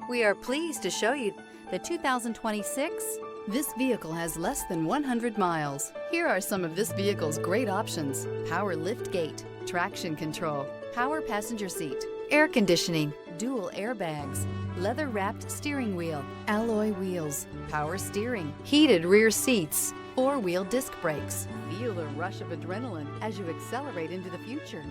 We are pleased to show you the 2026. This vehicle has less than 100 miles. Here are some of this vehicle's great options: power lift gate, traction control, power passenger seat, air conditioning, dual airbags, leather-wrapped steering wheel, alloy wheels, power steering, heated rear seats, four-wheel disc brakes. Feel the rush of adrenaline as you accelerate into the future.